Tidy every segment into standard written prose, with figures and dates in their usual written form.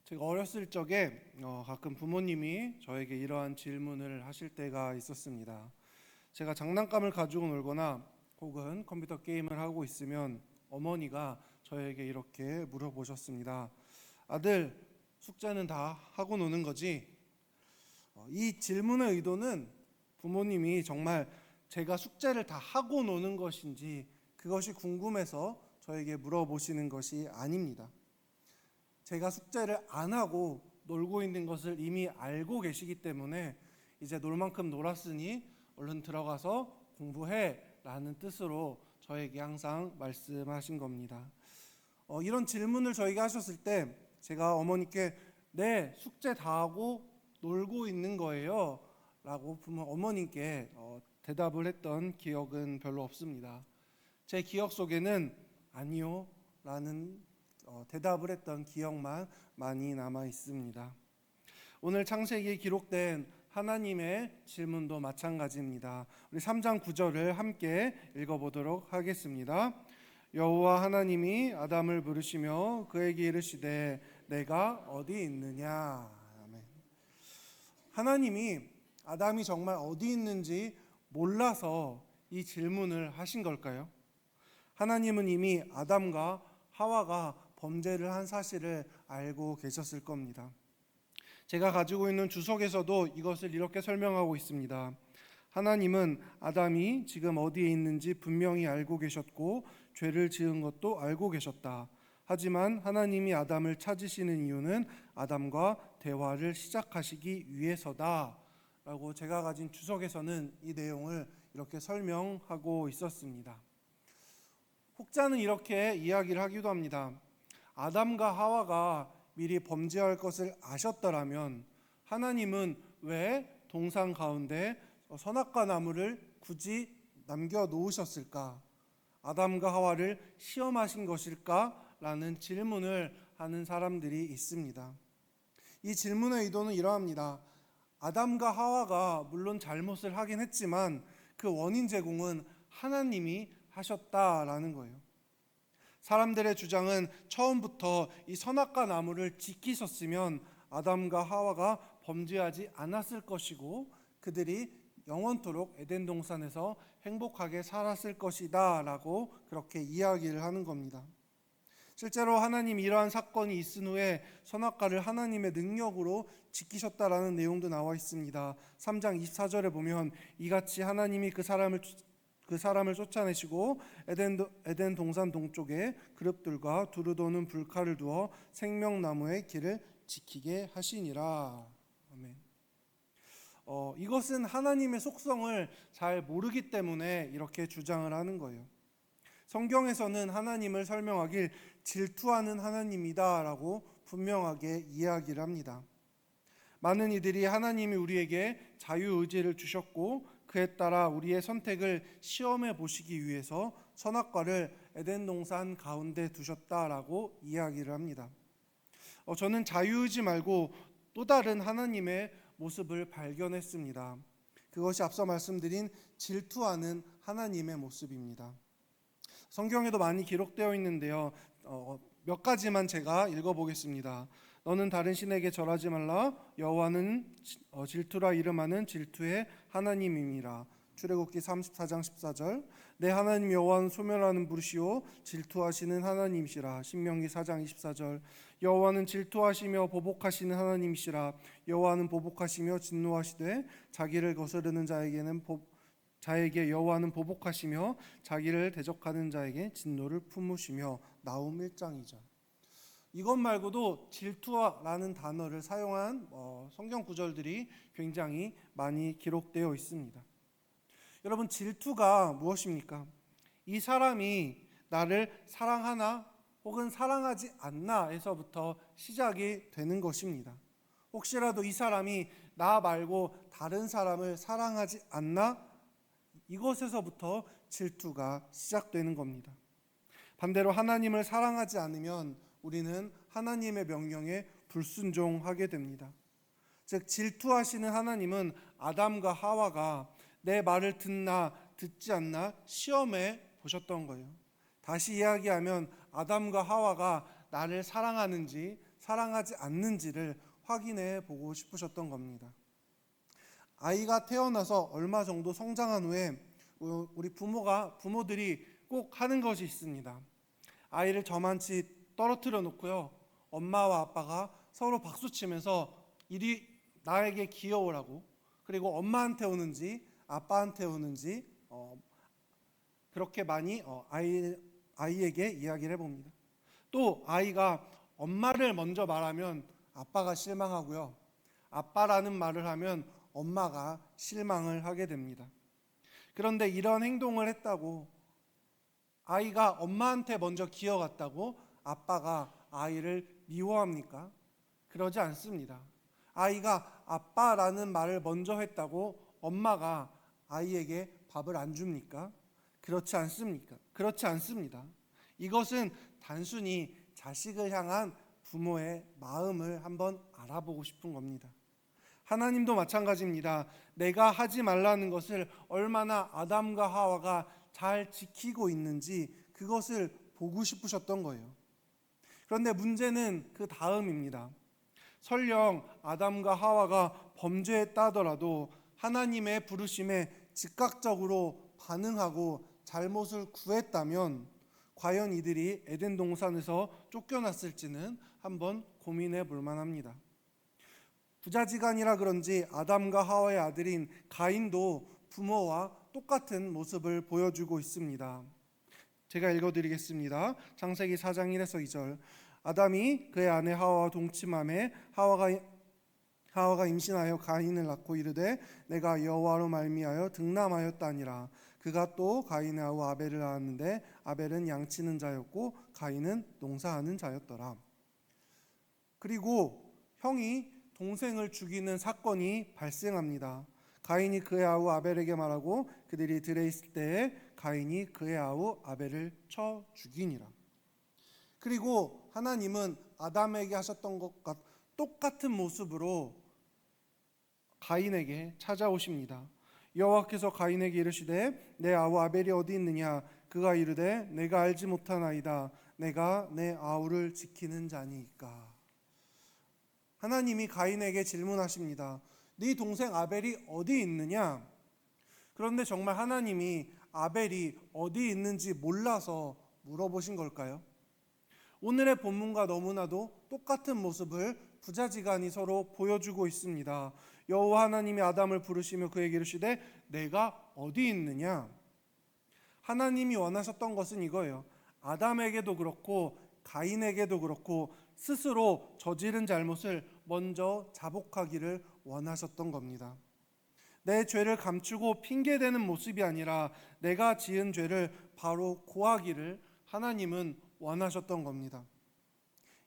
제가 어렸을 적에 가끔 부모님이 저에게 이러한 질문을 하실 때가 있었습니다. 제가 장난감을 가지고 놀거나 혹은 컴퓨터 게임을 하고 있으면 어머니가 저에게 이렇게 물어보셨습니다. 아들, 숙제는 다 하고 노는 거지? 이 질문의 의도는 부모님이 정말 제가 숙제를 다 하고 노는 것인지 그것이 궁금해서 저에게 물어보시는 것이 아닙니다. 제가 숙제를 안 하고 놀고 있는 것을 이미 알고 계시기 때문에 이제 놀 만큼 놀았으니 얼른 들어가서 공부해 라는 뜻으로 저에게 항상 말씀하신 겁니다. 이런 질문을 저에게 하셨을 때 제가 어머니께 네, 숙제 다 하고 놀고 있는 거예요 라고 어머님께 대답을 했던 기억은 별로 없습니다. 제 기억 속에는 아니요 라는 대답을 했던 기억만 많이 남아 있습니다. 오늘 창세기에 기록된 하나님의 질문도 마찬가지입니다. 우리 3장 9절을 함께 읽어보도록 하겠습니다. 여호와 하나님이 아담을 부르시며 그에게 이르시되 내가 어디 있느냐. 아멘. 하나님이 아담이 정말 어디 있는지 몰라서 이 질문을 하신 걸까요? 하나님은 이미 아담과 하와가 범죄를 한 사실을 알고 계셨을 겁니다. 제가 가지고 있는 주석에서도 이것을 이렇게 설명하고 있습니다. 하나님은 아담이 지금 어디에 있는지 분명히 알고 계셨고 죄를 지은 것도 알고 계셨다. 하지만 하나님이 아담을 찾으시는 이유는 아담과 대화를 시작하시기 위해서다 라고 제가 가진 주석에서는 이 내용을 이렇게 설명하고 있었습니다. 혹자는 이렇게 이야기를 하기도 합니다. 아담과 하와가 미리 범죄할 것을 아셨더라면 하나님은 왜 동산 가운데 선악과 나무를 굳이 남겨놓으셨을까? 아담과 하와를 시험하신 것일까? 라는 질문을 하는 사람들이 있습니다. 이 질문의 의도는 이러합니다. 아담과 하와가 물론 잘못을 하긴 했지만 그 원인 제공은 하나님이 하셨다라는 거예요. 사람들의 주장은 처음부터 이 선악과 나무를 지키셨으면 아담과 하와가 범죄하지 않았을 것이고 그들이 영원토록 에덴 동산에서 행복하게 살았을 것이다 라고 그렇게 이야기를 하는 겁니다. 실제로 하나님 이러한 사건이 있은 후에 선악과를 하나님의 능력으로 지키셨다라는 내용도 나와 있습니다. 3장 24절에 보면 이같이 하나님이 그 사람을 쫓아내시고 에덴 동산 동쪽에 그룹들과 두루 도는 불칼을 두어 생명나무의 길을 지키게 하시니라. 아멘. 이것은 하나님의 속성을 잘 모르기 때문에 이렇게 주장을 하는 거예요. 성경에서는 하나님을 설명하길 질투하는 하나님이다라고 분명하게 이야기를 합니다. 많은 이들이 하나님이 우리에게 자유의지를 주셨고 그에 따라 우리의 선택을 시험해 보시기 위해서 선악과를 에덴 동산 가운데 두셨다라고 이야기를 합니다. 저는 자유의지 말고 또 다른 하나님의 모습을 발견했습니다. 그것이 앞서 말씀드린 질투하는 하나님의 모습입니다. 성경에도 많이 기록되어 있는데요. 몇 가지만 제가 읽어보겠습니다. 너는 다른 신에게 절하지 말라. 여호와는 질투라 이름하는 질투의 하나님이니라. 출애굽기 34장 14절. 내 하나님 여호와는 소멸하는 불이시오 질투하시는 하나님이시라. 신명기 4장 24절. 여호와는 질투하시며 보복하시는 하나님이시라. 여호와는 보복하시며 진노하시되 자기를 거스르는 자에게 여호와는 보복하시며 자기를 대적하는 자에게 진노를 품으시며. 나훔 1장 2절. 이것 말고도 질투라는 단어를 사용한 성경 구절들이 굉장히 많이 기록되어 있습니다. 여러분, 질투가 무엇입니까? 이 사람이 나를 사랑하나 혹은 사랑하지 않나에서부터 시작이 되는 것입니다. 혹시라도 이 사람이 나 말고 다른 사람을 사랑하지 않나? 이것에서부터 질투가 시작되는 겁니다. 반대로 하나님을 사랑하지 않으면 우리는 하나님의 명령에 불순종하게 됩니다. 즉 질투하시는 하나님은 아담과 하와가 내 말을 듣나 듣지 않나 시험해 보셨던 거예요. 다시 이야기하면 아담과 하와가 나를 사랑하는지 사랑하지 않는지를 확인해 보고 싶으셨던 겁니다. 아이가 태어나서 얼마 정도 성장한 후에 우리 부모들이 꼭 하는 것이 있습니다. 아이를 저만치 떨어뜨려 놓고요, 엄마와 아빠가 서로 박수치면서 이리 나에게 귀여우라고, 그리고 엄마한테 오는지 아빠한테 오는지 그렇게 많이 아이에게 이야기를 해봅니다. 또 아이가 엄마를 먼저 말하면 아빠가 실망하고요, 아빠라는 말을 하면 엄마가 실망을 하게 됩니다. 그런데 이런 행동을 했다고 아이가 엄마한테 먼저 기어갔다고 아빠가 아이를 미워합니까? 그러지 않습니다. 아이가 아빠라는 말을 먼저 했다고 엄마가 아이에게 밥을 안 줍니까? 그렇지 않습니다. 이것은 단순히 자식을 향한 부모의 마음을 한번 알아보고 싶은 겁니다. 하나님도 마찬가지입니다. 내가 하지 말라는 것을 얼마나 아담과 하와가 잘 지키고 있는지 그것을 보고 싶으셨던 거예요. 그런데 문제는 그 다음입니다. 설령 아담과 하와가 범죄했다 하더라도 하나님의 부르심에 즉각적으로 반응하고 잘못을 구했다면 과연 이들이 에덴 동산에서 쫓겨났을지는 한번 고민해 볼 만합니다. 부자지간이라 그런지 아담과 하와의 아들인 가인도 부모와 똑같은 모습을 보여주고 있습니다. 제가 읽어드리겠습니다. 창세기 4장 1에서 2절. 아담이 그의 아내 하와와 동침하매 하와가 임신하여 가인을 낳고 이르되 내가 여호와로 말미하여 등남하였다니라. 그가 또 가인의 아우 아벨을 낳았는데 아벨은 양치는 자였고 가인은 농사하는 자였더라. 그리고 형이 동생을 죽이는 사건이 발생합니다. 가인이 그의 아우 아벨에게 말하고 그들이 들에 있을 때에 가인이 그의 아우 아벨을 쳐 죽이니라. 그리고 하나님은 아담에게 하셨던 것과 똑같은 모습으로 가인에게 찾아오십니다. 여호와께서 가인에게 이르시되 내 아우 아벨이 어디 있느냐? 그가 이르되 내가 알지 못하나이다. 내가 내 아우를 지키는 자니까. 하나님이 가인에게 질문하십니다. 네 동생 아벨이 어디 있느냐? 그런데 정말 하나님이 아벨이 어디 있는지 몰라서 물어보신 걸까요? 오늘의 본문과 너무나도 똑같은 모습을 부자지간이 서로 보여주고 있습니다. 여호와 하나님이 아담을 부르시며 그에게 이르시되 내가 어디 있느냐? 하나님이 원하셨던 것은 이거예요. 아담에게도 그렇고 가인에게도 그렇고 스스로 저지른 잘못을 먼저 자복하기를 원하셨던 겁니다. 내 죄를 감추고 핑계대는 모습이 아니라 내가 지은 죄를 바로 고하기를 하나님은 원하셨던 겁니다.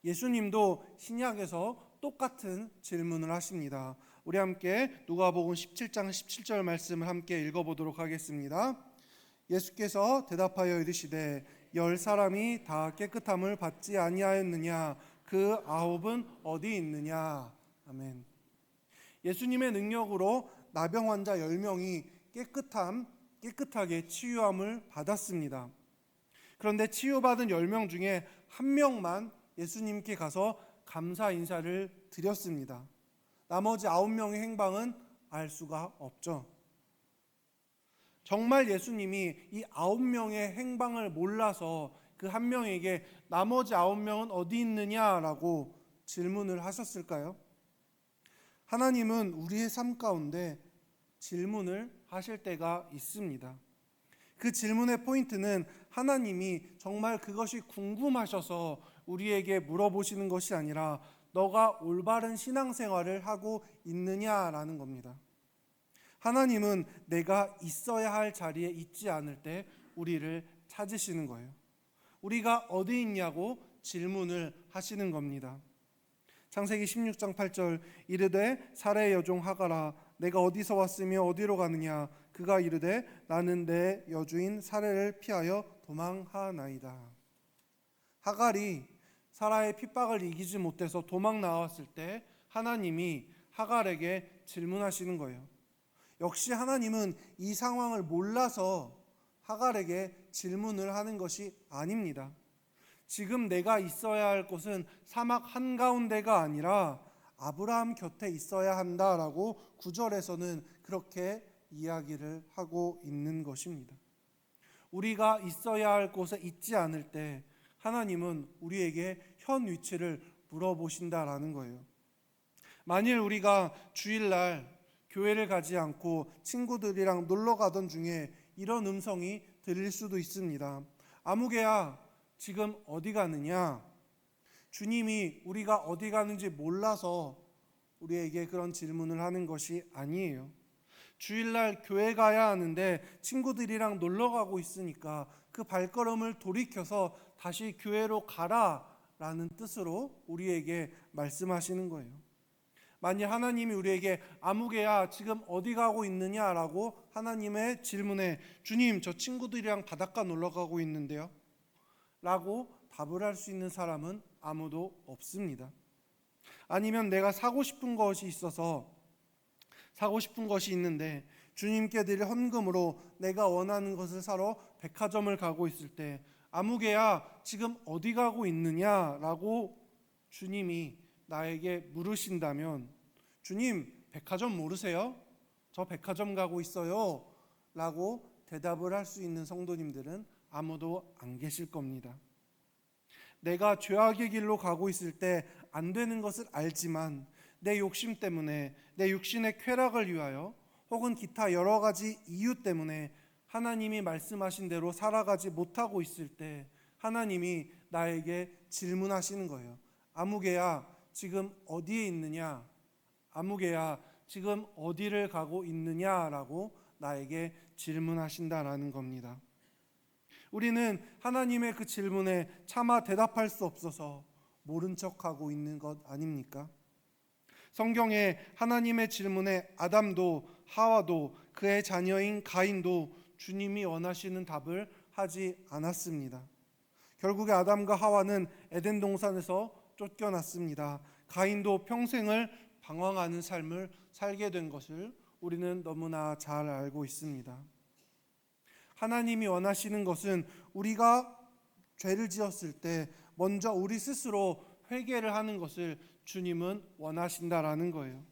예수님도 신약에서 똑같은 질문을 하십니다. 우리 함께 누가복음 17장 17절 말씀을 함께 읽어보도록 하겠습니다. 예수께서 대답하여 이르시되 10사람이 다 깨끗함을 받지 아니하였느냐? 그 9은 어디 있느냐? 아멘. 예수님의 능력으로 나병 환자 10명이 깨끗하게 치유함을 받았습니다. 그런데 치유받은 10명 중에 한 명만 예수님께 가서 감사 인사를 드렸습니다. 나머지 9명의 행방은 알 수가 없죠. 정말 예수님이 이 9명의 행방을 몰라서 그 한 명에게 나머지 9명은 어디 있느냐라고 질문을 하셨을까요? 하나님은 우리의 삶 가운데 질문을 하실 때가 있습니다. 그 질문의 포인트는 하나님이 정말 그것이 궁금하셔서 우리에게 물어보시는 것이 아니라 너가 올바른 신앙생활을 하고 있느냐라는 겁니다. 하나님은 내가 있어야 할 자리에 있지 않을 때 우리를 찾으시는 거예요. 우리가 어디 있냐고 질문을 하시는 겁니다. 창세기 16장 8절 이르되 사라의 여종 하가라 내가 어디서 왔으며 어디로 가느냐? 그가 이르되 나는 내 여주인 사라를 피하여 도망하나이다. 하갈이 사라의 핍박을 이기지 못해서 도망 나왔을 때 하나님이 하갈에게 질문하시는 거예요. 역시 하나님은 이 상황을 몰라서 하갈에게 질문을 하는 것이 아닙니다. 지금 내가 있어야 할 곳은 사막 한가운데가 아니라 아브라함 곁에 있어야 한다라고 9절에서는 그렇게 이야기를 하고 있는 것입니다. 우리가 있어야 할 곳에 있지 않을 때 하나님은 우리에게 현 위치를 물어보신다라는 거예요. 만일 우리가 주일날 교회를 가지 않고 친구들이랑 놀러 가던 중에 이런 음성이 들릴 수도 있습니다. 아무개야, 지금 어디 가느냐? 주님이 우리가 어디 가는지 몰라서 우리에게 그런 질문을 하는 것이 아니에요. 주일날 교회 가야 하는데 친구들이랑 놀러 가고 있으니까 그 발걸음을 돌이켜서 다시 교회로 가라라는 뜻으로 우리에게 말씀하시는 거예요. 만일 하나님이 우리에게 아무개야 지금 어디 가고 있느냐라고 하나님의 질문에 주님 저 친구들이랑 바닷가 놀러 가고 있는데요 라고 답을 할 수 있는 사람은 아무도 없습니다. 아니면 내가 사고 싶은 것이 있는데 주님께 드릴 헌금으로 내가 원하는 것을 사러 백화점을 가고 있을 때 아무개야 지금 어디 가고 있느냐라고 주님이 나에게 물으신다면 주님 백화점 모르세요? 저 백화점 가고 있어요 라고 대답을 할 수 있는 성도님들은 아무도 안 계실 겁니다. 내가 죄악의 길로 가고 있을 때 안 되는 것을 알지만 내 욕심 때문에 내 육신의 쾌락을 위하여 혹은 기타 여러 가지 이유 때문에 하나님이 말씀하신 대로 살아가지 못하고 있을 때 하나님이 나에게 질문하시는 거예요. 아무개야 지금 어디에 있느냐? 아무개야 지금 어디를 가고 있느냐라고 나에게 질문하신다라는 겁니다. 우리는 하나님의 그 질문에 차마 대답할 수 없어서 모른 척하고 있는 것 아닙니까? 성경에 하나님의 질문에 아담도 하와도 그의 자녀인 가인도 주님이 원하시는 답을 하지 않았습니다. 결국에 아담과 하와는 에덴 동산에서 쫓겨났습니다. 가인도 평생을 방황하는 삶을 살게 된 것을 우리는 너무나 잘 알고 있습니다. 하나님이 원하시는 것은 우리가 죄를 지었을 때 먼저 우리 스스로 회개를 하는 것을 주님은 원하신다라는 거예요.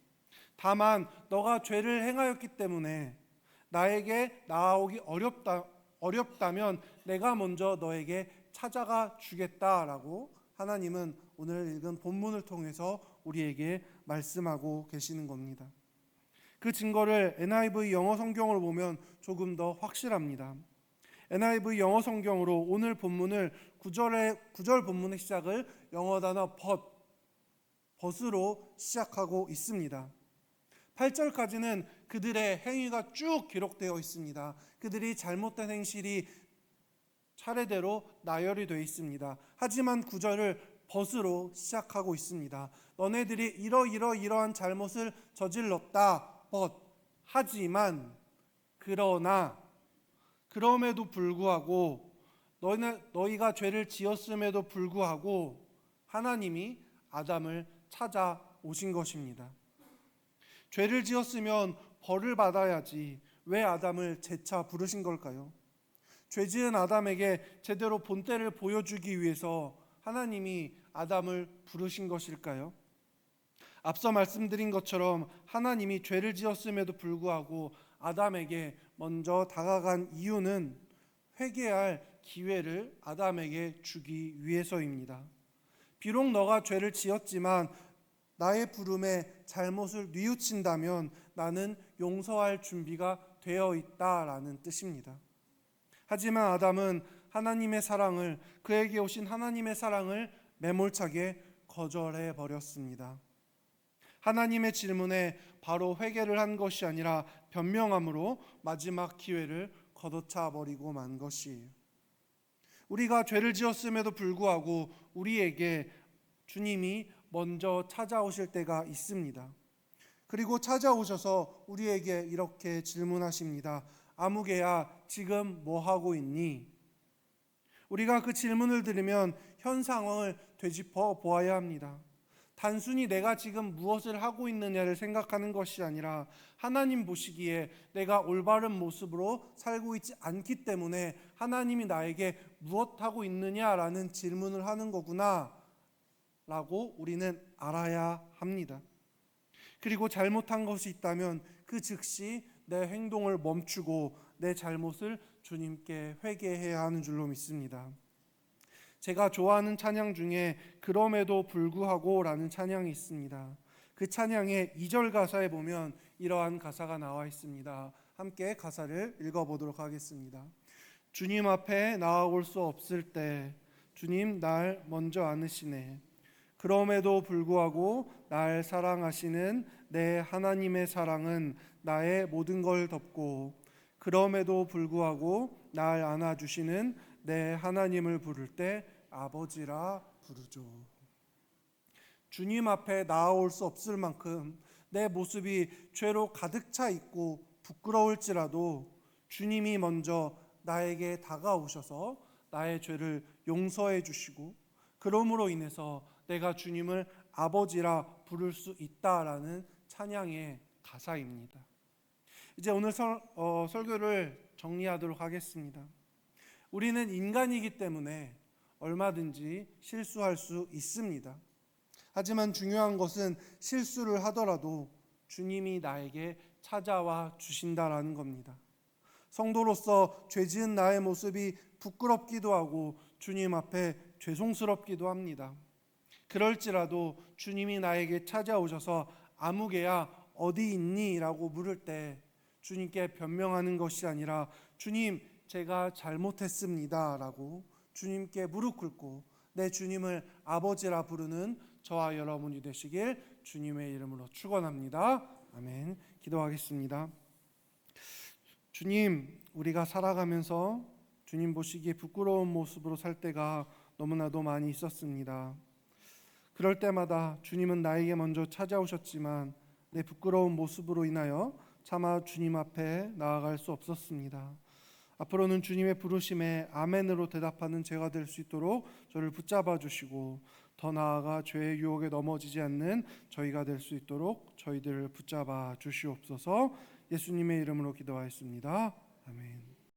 다만 너가 죄를 행하였기 때문에 나에게 나아오기 어렵다면 내가 먼저 너에게 찾아가 주겠다라고 하나님은 오늘 읽은 본문을 통해서 우리에게 말씀하고 계시는 겁니다. 그 증거를 NIV 영어 성경으로 보면 조금 더 확실합니다. NIV 영어 성경으로 오늘 본문을 9절 본문의 시작을 영어 단어 벗으로 시작하고 있습니다. 8절까지는 그들의 행위가 쭉 기록되어 있습니다. 그들이 잘못된 행실이 차례대로 나열이 되어 있습니다. 하지만 9절을 벗으로 시작하고 있습니다. 너네들이 이러한 잘못을 저질렀다. 하지만 그럼에도 불구하고 너희가 죄를 지었음에도 불구하고 하나님이 아담을 찾아오신 것입니다. 죄를 지었으면 벌을 받아야지 왜 아담을 재차 부르신 걸까요? 죄지은 아담에게 제대로 본때를 보여주기 위해서 하나님이 아담을 부르신 것일까요? 앞서 말씀드린 것처럼 하나님이 죄를 지었음에도 불구하고 아담에게 먼저 다가간 이유는 회개할 기회를 아담에게 주기 위해서입니다. 비록 너가 죄를 지었지만 나의 부름에 잘못을 뉘우친다면 나는 용서할 준비가 되어 있다라는 뜻입니다. 하지만 아담은 하나님의 사랑을, 그에게 오신 하나님의 사랑을 매몰차게 거절해 버렸습니다. 하나님의 질문에 바로 회개를 한 것이 아니라 변명함으로 마지막 기회를 걷어차 버리고 만 것이에요. 우리가 죄를 지었음에도 불구하고 우리에게 주님이 먼저 찾아오실 때가 있습니다. 그리고 찾아오셔서 우리에게 이렇게 질문하십니다. 아무개야 지금 뭐 하고 있니? 우리가 그 질문을 들으면 현 상황을 되짚어 보아야 합니다. 단순히 내가 지금 무엇을 하고 있느냐를 생각하는 것이 아니라 하나님 보시기에 내가 올바른 모습으로 살고 있지 않기 때문에 하나님이 나에게 무엇 하고 있느냐라는 질문을 하는 거구나 라고 우리는 알아야 합니다. 그리고 잘못한 것이 있다면 그 즉시 내 행동을 멈추고 내 잘못을 주님께 회개해야 하는 줄로 믿습니다. 제가 좋아하는 찬양 중에 그럼에도 불구하고 라는 찬양이 있습니다. 그 찬양의 2절 가사에 보면 이러한 가사가 나와 있습니다. 함께 가사를 읽어보도록 하겠습니다. 주님 앞에 나아올 수 없을 때 주님 날 먼저 안으시네. 그럼에도 불구하고 날 사랑하시는 내 하나님의 사랑은 나의 모든 걸 덮고 그럼에도 불구하고 날 안아주시는 내 하나님을 부를 때 아버지라 부르죠. 주님 앞에 나아올 수 없을 만큼 내 모습이 죄로 가득 차 있고 부끄러울지라도 주님이 먼저 나에게 다가오셔서 나의 죄를 용서해 주시고 그러므로 인해서 내가 주님을 아버지라 부를 수 있다라는 찬양의 가사입니다. 이제 오늘 설교를 정리하도록 하겠습니다. 우리는 인간이기 때문에 얼마든지 실수할 수 있습니다. 하지만 중요한 것은 실수를 하더라도 주님이 나에게 찾아와 주신다라는 겁니다. 성도로서 죄 지은 나의 모습이 부끄럽기도 하고 주님 앞에 죄송스럽기도 합니다. 그럴지라도 주님이 나에게 찾아오셔서 아무개야 어디 있니? 라고 물을 때 주님께 변명하는 것이 아니라 주님 제가 잘못했습니다 라고 주님께 무릎 꿇고 내 주님을 아버지라 부르는 저와 여러분이 되시길 주님의 이름으로 축원합니다. 아멘. 기도하겠습니다. 주님, 우리가 살아가면서 주님 보시기에 부끄러운 모습으로 살 때가 너무나도 많이 있었습니다. 그럴 때마다 주님은 나에게 먼저 찾아오셨지만 내 부끄러운 모습으로 인하여 차마 주님 앞에 나아갈 수 없었습니다. 앞으로는 주님의 부르심에 아멘으로 대답하는 제가 될 수 있도록 저를 붙잡아 주시고 더 나아가 죄의 유혹에 넘어지지 않는 저희가 될 수 있도록 저희들을 붙잡아 주시옵소서. 예수님의 이름으로 기도하였습니다. 아멘.